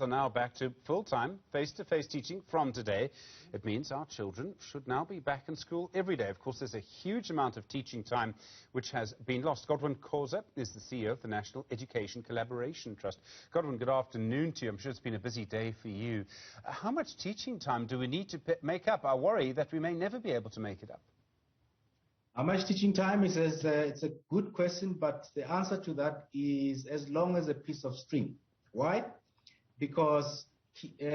Are now back to full-time, face-to-face teaching from today. It means our children should now be back in school every day. Of course, there's a huge amount of teaching time which has been lost. Godwin Khosa is the CEO of the National Education Collaboration Trust. Godwin, good afternoon to you. I'm sure it's been a busy day for you. How much teaching time do we need to make up? I worry that we may never be able to make it up. How much teaching time is it's a good question, but the answer to that is as long as a piece of string. Why? Because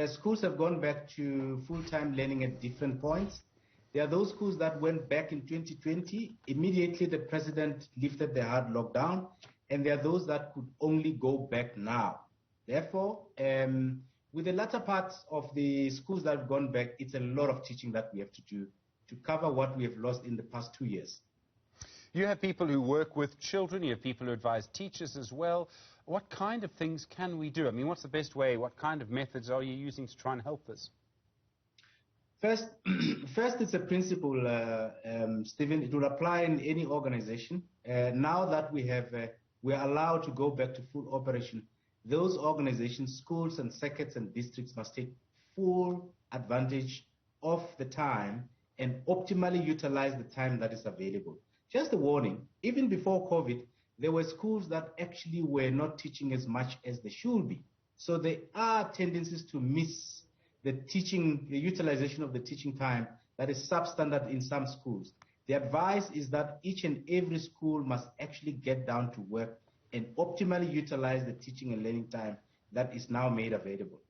schools have gone back to full-time learning at different points. There are those schools that went back in 2020. Immediately, the president lifted the hard lockdown, and there are those that could only go back now. Therefore, with the latter parts of the schools that have gone back, it's a lot of teaching that we have to do to cover what we have lost in the past 2 years. You have people who work with children, you have people who advise teachers as well. What kind of things can we do? I mean, what's the best way? What kind of methods are you using to try and help this? First it's a principle, Stephen. It will apply in any organization. Now that we're allowed to go back to full operation, those organizations, schools and circuits and districts must take full advantage of the time and optimally utilize the time that is available. Just a warning, even before COVID, there were schools that actually were not teaching as much as they should be. So there are tendencies to miss the utilization of the teaching time that is substandard in some schools. The advice is that each and every school must actually get down to work and optimally utilize the teaching and learning time that is now made available.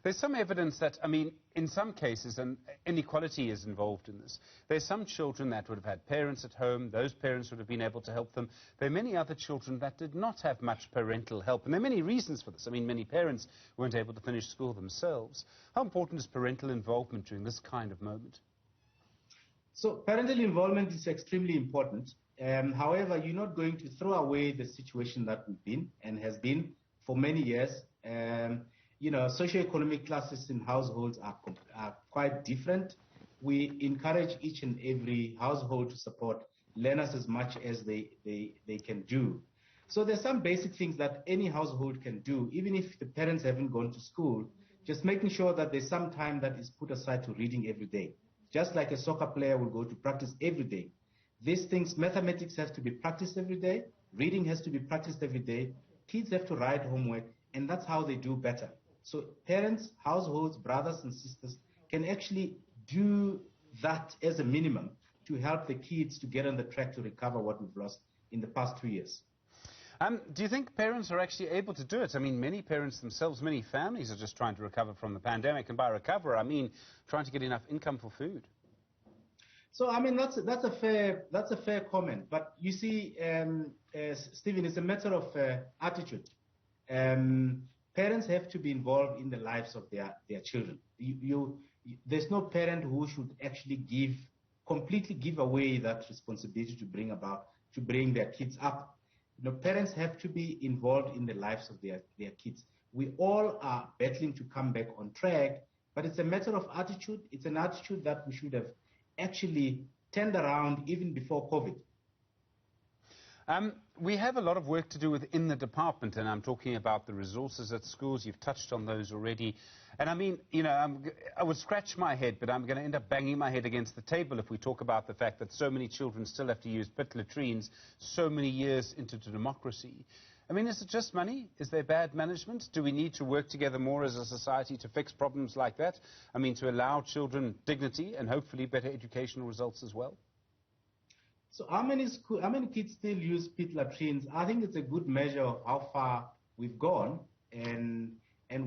There's some evidence that, I mean, in some cases, and inequality is involved in this. There's some children that would have had parents at home. Those parents would have been able to help them. There are many other children that did not have much parental help. And there are many reasons for this. I mean, many parents weren't able to finish school themselves. How important is parental involvement during this kind of moment? So parental involvement is extremely important. However, you're not going to throw away the situation that we've been and has been for many years. You know, socioeconomic classes in households are quite different. We encourage each and every household to support learners as much as they can do. So there's some basic things that any household can do, even if the parents haven't gone to school, just making sure that there's some time that is put aside to reading every day. Just like a soccer player will go to practice every day. These things, mathematics has to be practiced every day, reading has to be practiced every day, kids have to write homework, and that's how they do better. So parents, households, brothers and sisters can actually do that as a minimum to help the kids to get on the track to recover what we've lost in the past 2 years. Do you think parents are actually able to do it? I mean, many parents themselves, many families are just trying to recover from the pandemic. And by recover, I mean trying to get enough income for food. So, I mean, that's a fair comment. But you see, Stephen, it's a matter of attitude. Parents have to be involved in the lives of their children. There's no parent who should actually completely give away that responsibility to bring their kids up. You know, parents have to be involved in the lives of their kids. We all are battling to come back on track, but it's a matter of attitude. It's an attitude that we should have actually turned around even before COVID. We have a lot of work to do within the department, and I'm talking about the resources at schools. You've touched on those already. And I mean, you know, I would scratch my head, but I'm going to end up banging my head against the table if we talk about the fact that so many children still have to use pit latrines so many years into democracy. I mean, is it just money? Is there bad management? Do we need to work together more as a society to fix problems like that? I mean, to allow children dignity and hopefully better educational results as well? So how many kids still use pit latrines? I think it's a good measure of how far we've gone and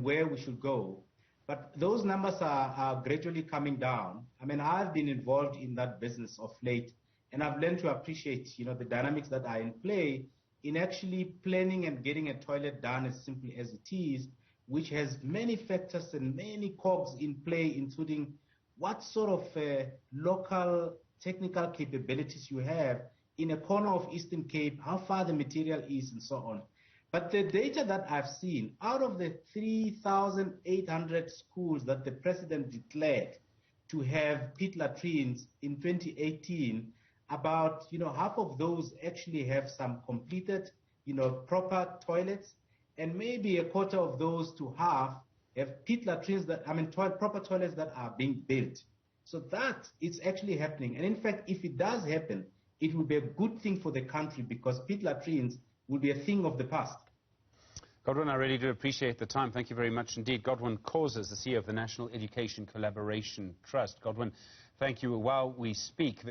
where we should go. But those numbers are gradually coming down. I mean, I've been involved in that business of late, and I've learned to appreciate, you know, the dynamics that are in play in actually planning and getting a toilet done as simply as it is, which has many factors and many cogs in play, including what sort of local technical capabilities you have in a corner of Eastern Cape, how far the material is, and so on. But the data that I've seen, out of the 3,800 schools that the president declared to have pit latrines in 2018, about half of those actually have some completed proper toilets, and maybe a quarter of those to half have pit latrines proper toilets that are being built. So that is actually happening. And in fact, if it does happen, it will be a good thing for the country because pit latrines will be a thing of the past. Godwin, I really do appreciate the time. Thank you very much indeed. Godwin Khosa is the CEO of the National Education Collaboration Trust. Godwin, thank you. While we speak...